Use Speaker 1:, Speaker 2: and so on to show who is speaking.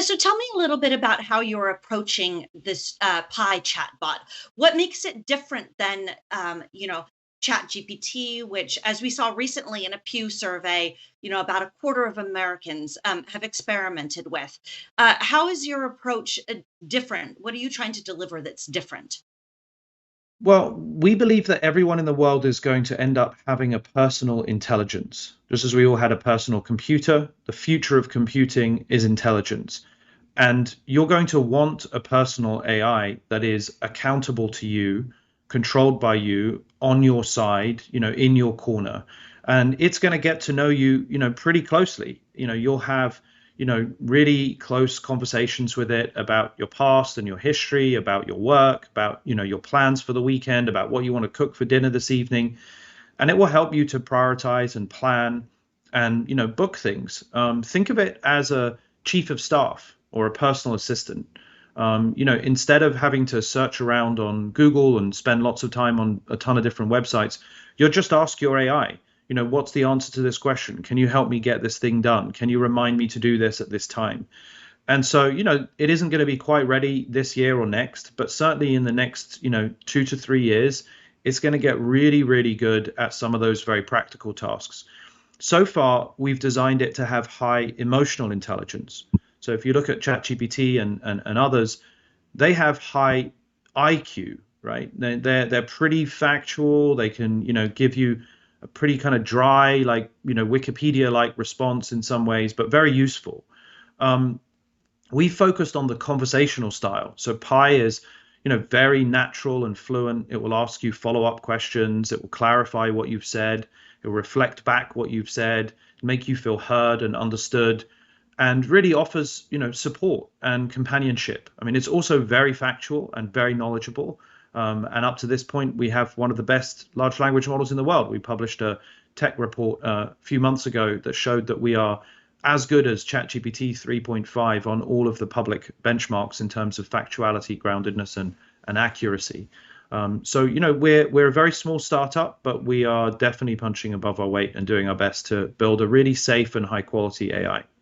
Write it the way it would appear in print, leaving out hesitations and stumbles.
Speaker 1: So tell me a little bit about how you're approaching this Pi chatbot. What makes it different than, ChatGPT, which, as we saw recently in a Pew survey, about a quarter of Americans have experimented with. How is your approach different? What are you trying to deliver that's different?
Speaker 2: Well, we believe that everyone in the world is going to end up having a personal intelligence. Just as we all had a personal computer, the future of computing is intelligence. And you're going to want a personal AI that is accountable to you, controlled by you, on your side, in your corner. And it's going to get to know you, pretty closely. You'll have, really close conversations with it about your past and your history, about your work, about, your plans for the weekend, about what you want to cook for dinner this evening. And it will help you to prioritize and plan and, book things. Think of it as a chief of staff or a personal assistant. Instead of having to search around on Google and spend lots of time on a ton of different websites, you'll just ask your AI, what's the answer to this question? Can you help me get this thing done? Can you remind me to do this at this time? And so, it isn't going to be quite ready this year or next, but certainly in the next, 2 to 3 years, it's going to get really, really good at some of those very practical tasks. So far, we've designed it to have high emotional intelligence. So if you look at ChatGPT and others, they have high IQ, right? They're pretty factual. They can, give you a pretty kind of dry, like, Wikipedia-like response in some ways, but very useful. Um, we focused on the conversational style. So Pi is, very natural and fluent. It will ask you follow-up questions. It will clarify what you've said. It will reflect back what you've said, make you feel heard and understood, and really offers, support and companionship. I mean, it's also very factual and very knowledgeable. And up to this point, we have one of the best large language models in the world. We published a tech report a few months ago that showed that we are as good as ChatGPT 3.5 on all of the public benchmarks in terms of factuality, groundedness, and accuracy. So, we're a very small startup, but we are definitely punching above our weight and doing our best to build a really safe and high quality AI.